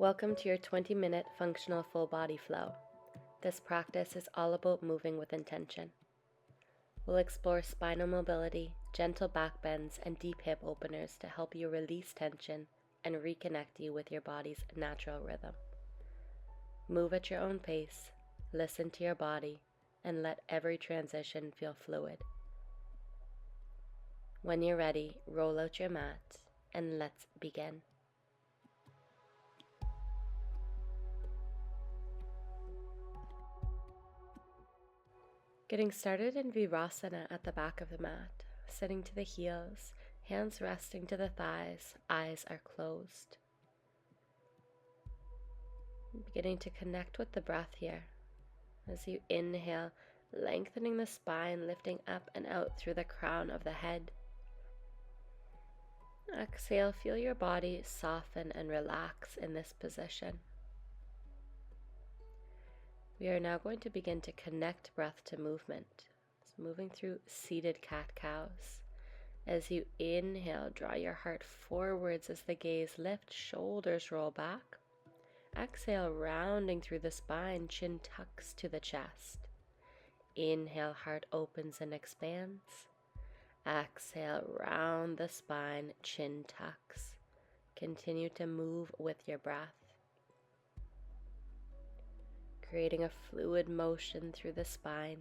Welcome to your 20-minute functional full body flow. This practice is all about moving with intention. We'll explore spinal mobility, gentle back bends, and deep hip openers to help you release tension and reconnect you with your body's natural rhythm. Move at your own pace, listen to your body, and let every transition feel fluid. When you're ready, roll out your mat and let's begin. Getting started in Virasana at the back of the mat, sitting to the heels, hands resting to the thighs, eyes are closed. Beginning to connect with the breath here. As you inhale, lengthening the spine, lifting up and out through the crown of the head. Exhale, feel your body soften and relax in this position. We are now going to begin to connect breath to movement. So moving through seated cat-cows. As you inhale, draw your heart forwards as the gaze lifts, shoulders roll back. Exhale, rounding through the spine, chin tucks to the chest. Inhale, heart opens and expands. Exhale, round the spine, chin tucks. Continue to move with your breath, creating a fluid motion through the spine.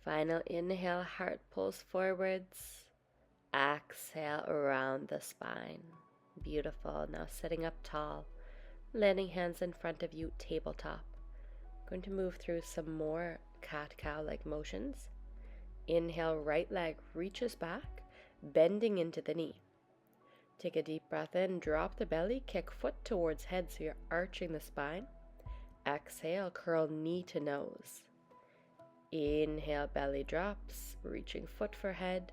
Final inhale, heart pulls forwards. Exhale, around the spine. Beautiful. Now sitting up tall, landing hands in front of you, tabletop. Going to move through some more cat-cow-like motions. Inhale, right leg reaches back, bending into the knee. Take a deep breath in, drop the belly, kick foot towards head so you're arching the spine. Exhale, curl knee to nose. Inhale, belly drops, reaching foot for head.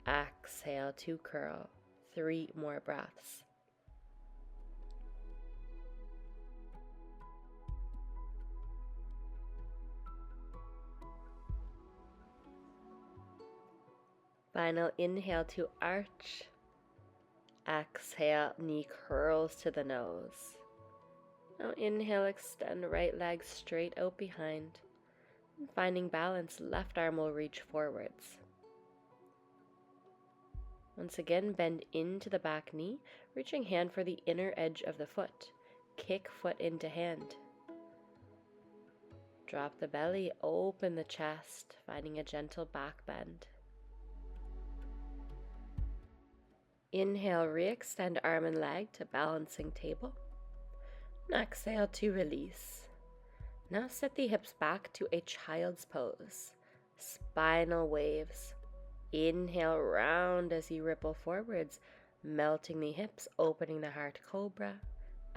Exhale to curl. 3 more breaths. Final inhale to arch. Exhale, knee curls to the nose. Now inhale, extend right leg straight out behind. And finding balance, left arm will reach forwards. Once again, bend into the back knee, reaching hand for the inner edge of the foot. Kick foot into hand. Drop the belly, open the chest, finding a gentle back bend. Inhale, re-extend arm and leg to balancing table. And exhale to release. Now set the hips back to a child's pose. Spinal waves. Inhale, round as you ripple forwards, melting the hips, opening the heart, cobra.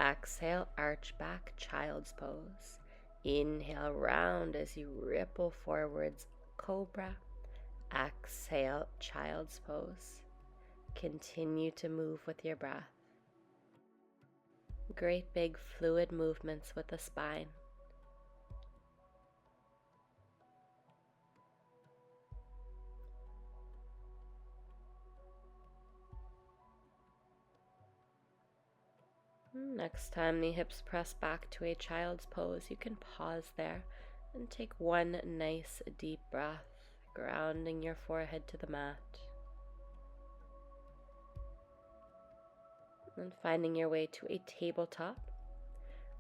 Exhale, arch back, child's pose. Inhale, round as you ripple forwards, cobra. Exhale, child's pose. Continue to move with your breath. Great big fluid movements with the spine. Next time the hips press back to a child's pose, you can pause there and take one nice deep breath, grounding your forehead to the mat. And finding your way to a tabletop.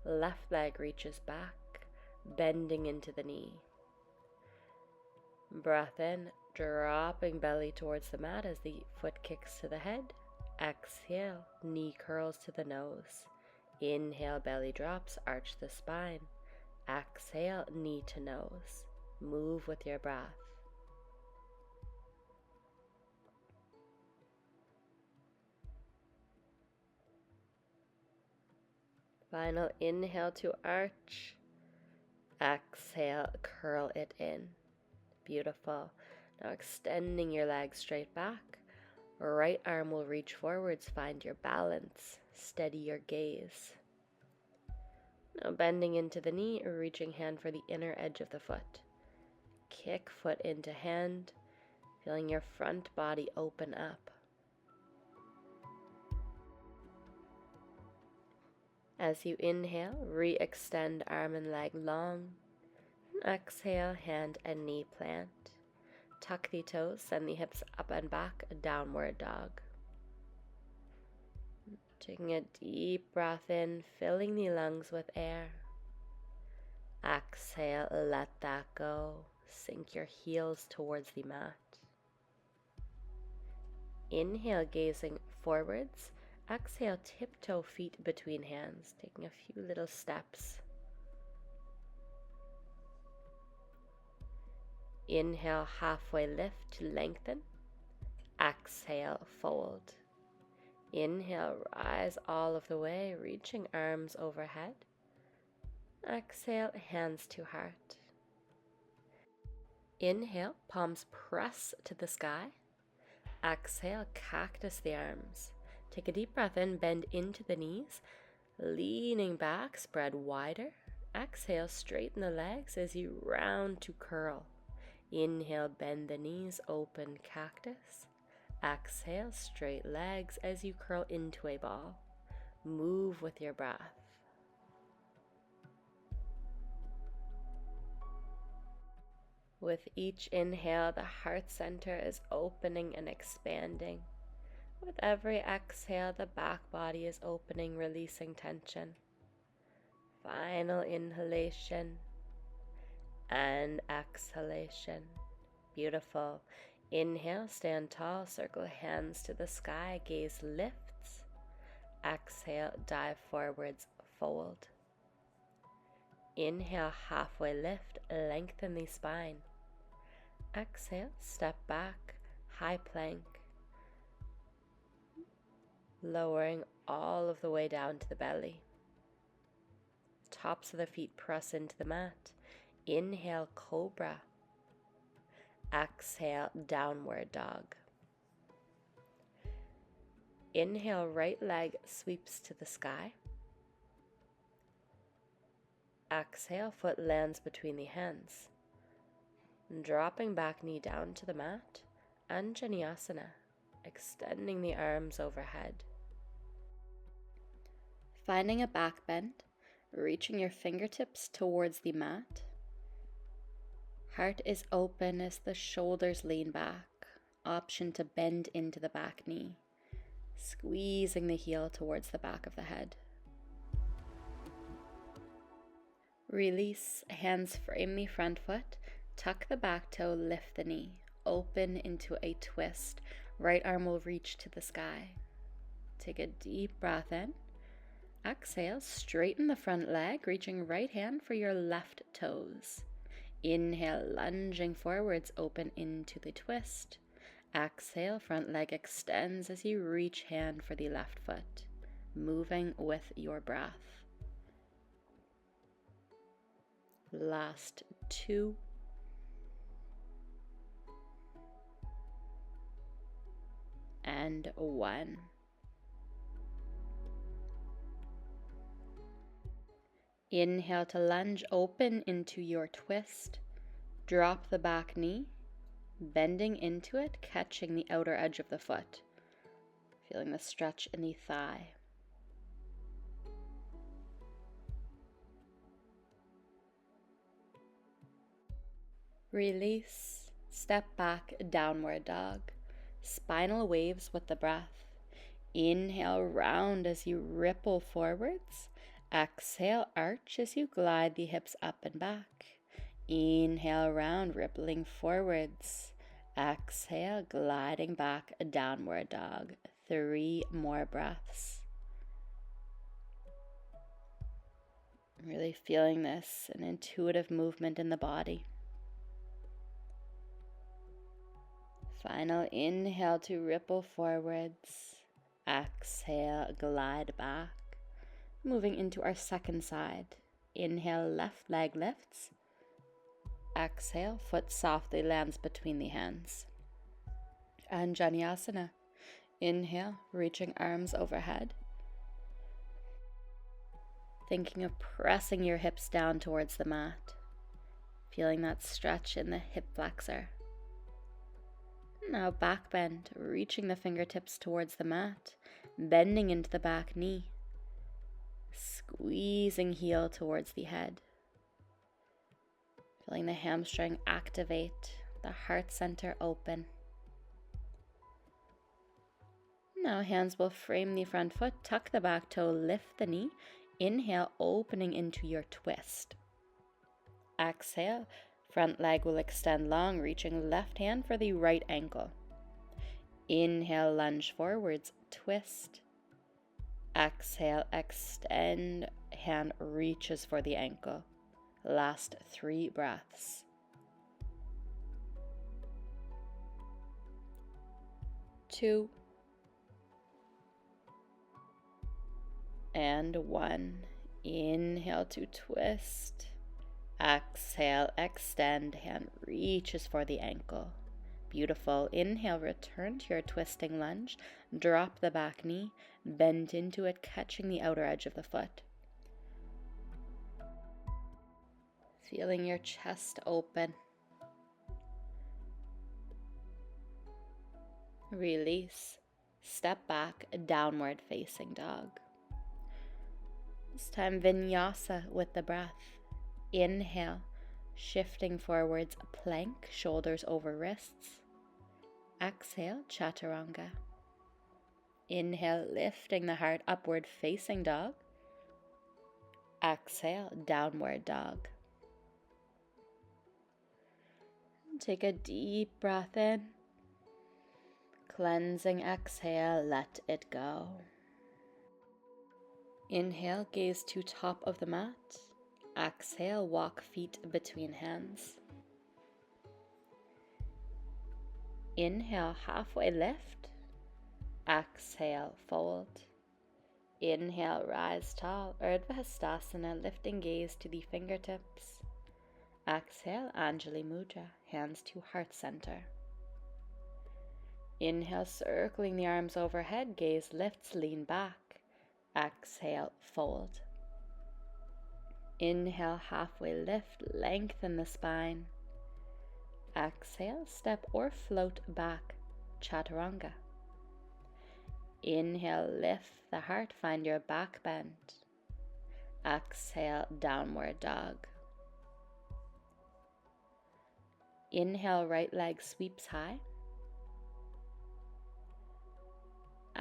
Left leg reaches back, bending into the knee. Breath in, dropping belly towards the mat as the foot kicks to the head. Exhale, knee curls to the nose. Inhale, belly drops, arch the spine. Exhale, knee to nose. Move with your breath. Final inhale to arch. Exhale, curl it in. Beautiful. Now extending your legs straight back. Right arm will reach forwards, find your balance, steady your gaze. Now bending into the knee, reaching hand for the inner edge of the foot. Kick foot into hand, feeling your front body open up. As you inhale, re-extend arm and leg long. Exhale, hand and knee plant. Tuck the toes, send the hips up and back, downward dog. Taking a deep breath in, filling the lungs with air. Exhale, let that go. Sink your heels towards the mat. Inhale, gazing forwards. Exhale, tiptoe feet between hands, taking a few little steps. Inhale, halfway lift to lengthen. Exhale, fold. Inhale, rise all of the way, reaching arms overhead. Exhale, hands to heart. Inhale, palms press to the sky. Exhale, cactus the arms. Take a deep breath in, bend into the knees, leaning back, spread wider. Exhale, straighten the legs as you round to curl. Inhale, bend the knees, open cactus. Exhale, straight legs as you curl into a ball. Move with your breath. With each inhale, the heart center is opening and expanding. With every exhale, the back body is opening, releasing tension. Final inhalation and exhalation. Beautiful. Inhale, stand tall, circle hands to the sky, gaze lifts. Exhale, dive forwards, fold. Inhale, halfway lift, lengthen the spine. Exhale, step back, high plank. Lowering all of the way down to the belly. Tops of the feet press into the mat. Inhale, cobra. Exhale, downward dog. Inhale, right leg sweeps to the sky. Exhale, foot lands between the hands. Dropping back knee down to the mat. And Vinyasa, extending the arms overhead. Finding a back bend, reaching your fingertips towards the mat. Heart is open as the shoulders lean back. Option to bend into the back knee. Squeezing the heel towards the back of the head. Release, hands frame the front foot. Tuck the back toe, lift the knee. Open into a twist. Right arm will reach to the sky. Take a deep breath in. Exhale, straighten the front leg, reaching right hand for your left toes. Inhale, lunging forwards, open into the twist. Exhale, front leg extends as you reach hand for the left foot, moving with your breath. Last 2. And 1. Inhale to lunge, open into your twist. Drop the back knee, bending into it, catching the outer edge of the foot. Feeling the stretch in the thigh. Release, step back, downward dog. Spinal waves with the breath. Inhale, round as you ripple forwards. Exhale, arch as you glide the hips up and back. Inhale, round, rippling forwards. Exhale, gliding back, downward dog. 3 more breaths. Really feeling this, an intuitive movement in the body. Final inhale to ripple forwards. Exhale, glide back. Moving into our second side. Inhale, left leg lifts. Exhale, foot softly lands between the hands. And Vinyasa. Inhale, reaching arms overhead. thinking of pressing your hips down towards the mat, feeling that stretch in the hip flexor. Now back bend, reaching the fingertips towards the mat, bending into the back knee, squeezing heel towards the head. Feeling the hamstring activate, the heart center open. Now hands will frame the front foot, tuck the back toe, lift the knee. Inhale, opening into your twist. Exhale, front leg will extend long, reaching left hand for the right ankle. Inhale, lunge forwards, twist. Exhale, extend, hand reaches for the ankle. Last 3 breaths. 2 and 1. Inhale to twist. Exhale, extend, hand reaches for the ankle. Beautiful. Inhale, return to your twisting lunge. Drop the back knee, bend into it, catching the outer edge of the foot. Feeling your chest open. Release. Step back, downward facing dog. This time Vinyasa with the breath. Inhale, shifting forwards, plank, shoulders over wrists. Exhale, chaturanga. Inhale, lifting the heart, upward facing dog. Exhale, downward dog. Take a deep breath in. Cleansing exhale, let it go. Inhale, gaze to top of the mat. Exhale, walk feet between hands. Inhale, halfway lift. Exhale, fold. Inhale, rise tall, Urdhva Hastasana, lifting gaze to the fingertips. Exhale, Anjali Mudra, hands to heart center. Inhale, circling the arms overhead, gaze lifts, lean back. Exhale, fold. Inhale, halfway lift, lengthen the spine. Exhale, step or float back, chaturanga. Inhale, lift the heart, find your back bend. Exhale, downward dog. Inhale, right leg sweeps high.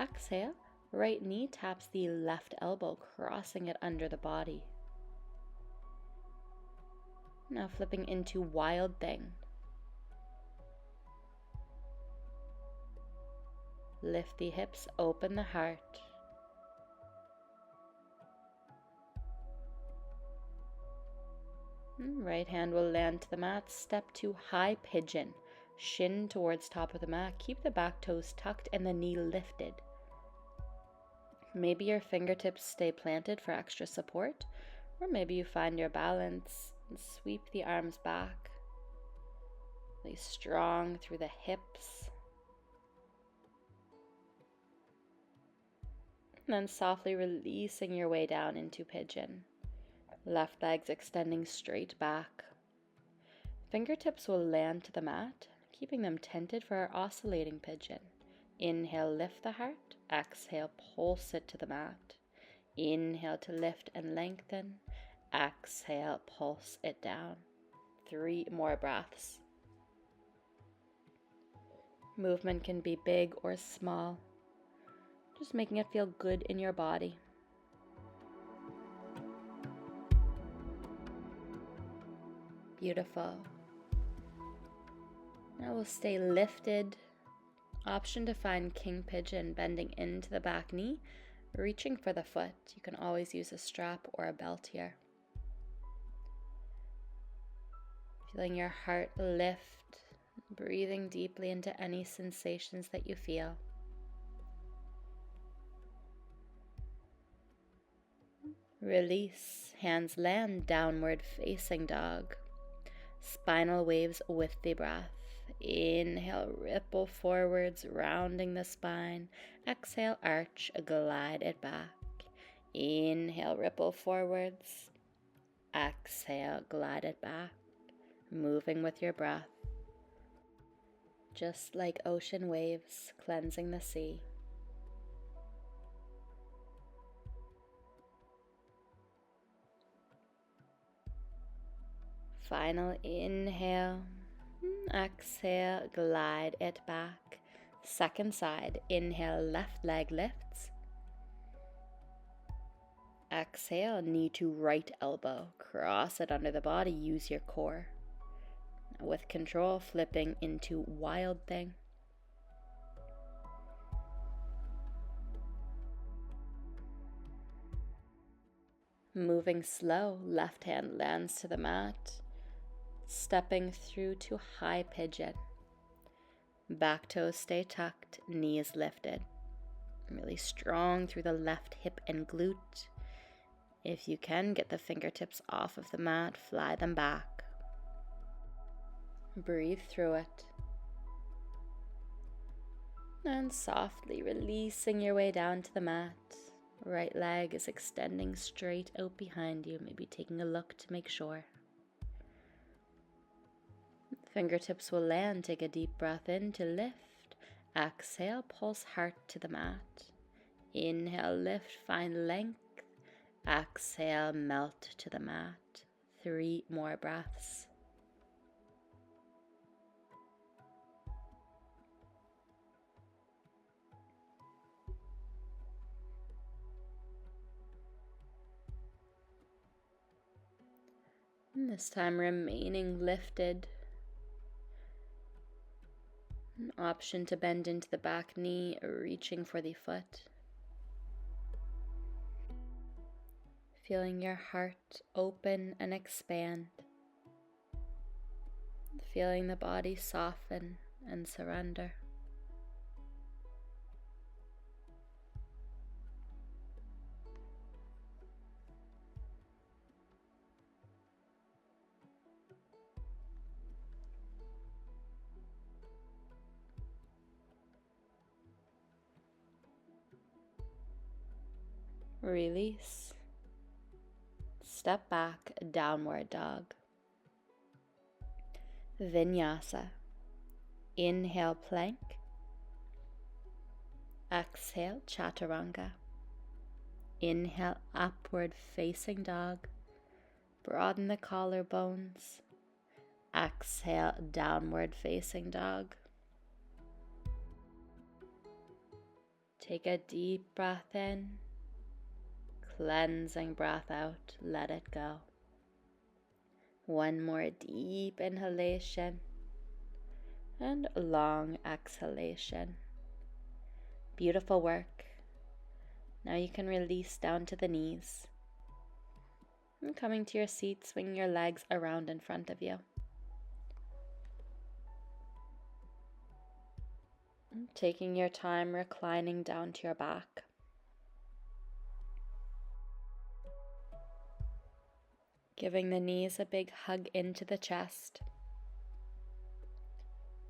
Exhale, right knee taps the left elbow, crossing it under the body. Now flipping into wild thing. Lift the hips, open the heart. Right hand will land to the mat. Step to high pigeon. Shin towards top of the mat. Keep the back toes tucked and the knee lifted. Maybe your fingertips stay planted for extra support, or maybe you find your balance and sweep the arms back. Really strong through the hips. And then softly releasing your way down into pigeon. Left legs extending straight back. Fingertips will land to the mat, keeping them tented for our oscillating pigeon. Inhale, lift the heart. Exhale, pulse it to the mat. Inhale to lift and lengthen. Exhale, pulse it down. 3 more breaths. Movement can be big or small, just making it feel good in your body. Beautiful. Now we'll stay lifted. Option to find king pigeon, bending into the back knee, reaching for the foot. You can always use a strap or a belt here. Feeling your heart lift, breathing deeply into any sensations that you feel. Release, hands land, downward facing dog. Spinal waves with the breath. Inhale, ripple forwards, rounding the spine. Exhale, arch, glide it back. Inhale, ripple forwards. Exhale, glide it back, moving with your breath, just like ocean waves cleansing the sea. Final inhale, exhale, glide it back. Second side, inhale, left leg lifts. Exhale, knee to right elbow, cross it under the body, use your core. With control, flipping into wild thing. Moving slow, left hand lands to the mat, stepping through to high pigeon. Back toes stay tucked, knees lifted. Really strong through the left hip and glute. If you can, get the fingertips off of the mat, fly them back. Breathe through it. And softly releasing your way down to the mat. Right leg is extending straight out behind you, maybe taking a look to make sure. Fingertips will land. Take a deep breath in to lift. Exhale, pulse heart to the mat. Inhale, lift, find length. Exhale, melt to the mat. 3 more breaths. And this time remaining lifted. An option to bend into the back knee, reaching for the foot. Feeling your heart open and expand. Feeling the body soften and surrender. Release. Step back, downward dog. Vinyasa. Inhale, plank. Exhale, chaturanga. Inhale, upward facing dog. Broaden the collarbones. Exhale, downward facing dog. Take a deep breath in. Cleansing breath out, let it go. One more deep inhalation and long exhalation. Beautiful work. Now you can release down to the knees. And coming to your seat, swinging your legs around in front of you. And taking your time reclining down to your back. Giving the knees a big hug into the chest.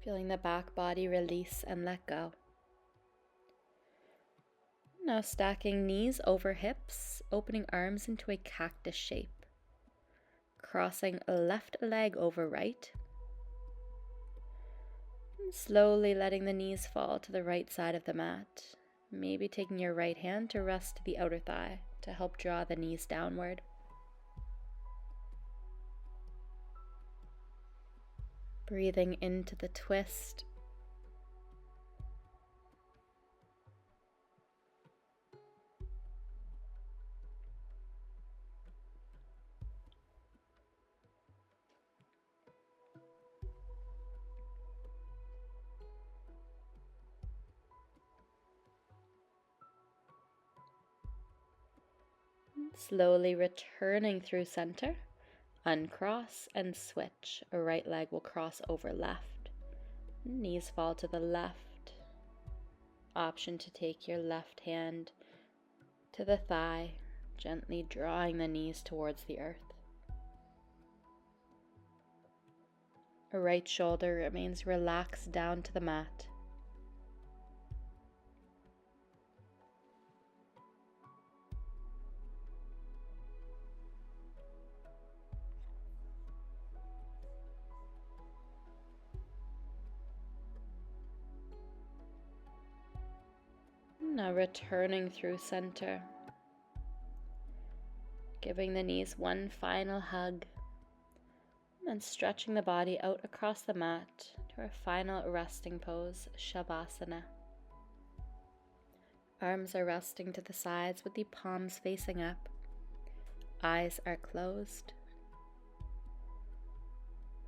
Feeling the back body release and let go. Now stacking knees over hips, opening arms into a cactus shape. Crossing left leg over right. And slowly letting the knees fall to the right side of the mat. Maybe taking your right hand to rest the outer thigh to help draw the knees downward. Breathing into the twist. Slowly returning through center. Uncross and switch. A right leg will cross over left. Knees fall to the left. Option to take your left hand to the thigh, gently drawing the knees towards the earth. A right shoulder remains relaxed down to the mat. Now returning through center, giving the knees one final hug, and stretching the body out across the mat to our final resting pose, Shavasana. Arms are resting to the sides with the palms facing up. Eyes are closed.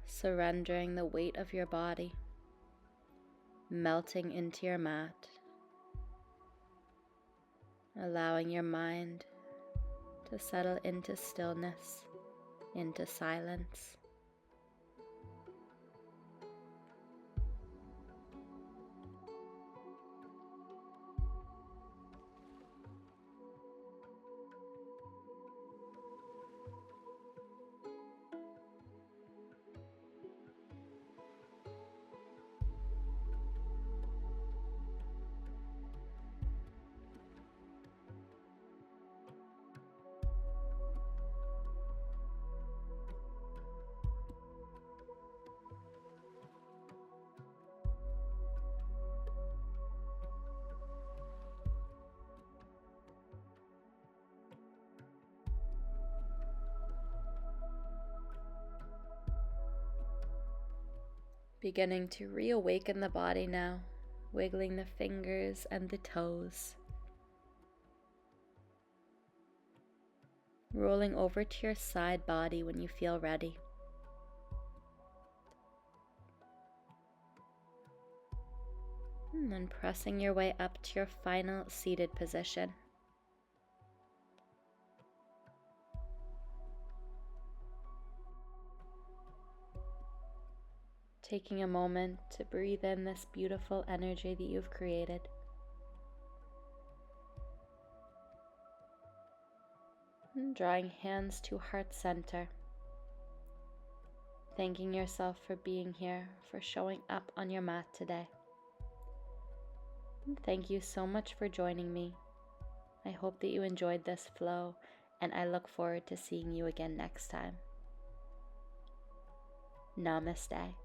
Surrendering the weight of your body, melting into your mat, allowing your mind to settle into stillness, into silence. Beginning to reawaken the body now, wiggling the fingers and the toes. Rolling over to your side body when you feel ready. And then pressing your way up to your final seated position. Taking a moment to breathe in this beautiful energy that you've created. And drawing hands to heart center. Thanking yourself for being here, for showing up on your mat today. And thank you so much for joining me. I hope that you enjoyed this flow, and I look forward to seeing you again next time. Namaste.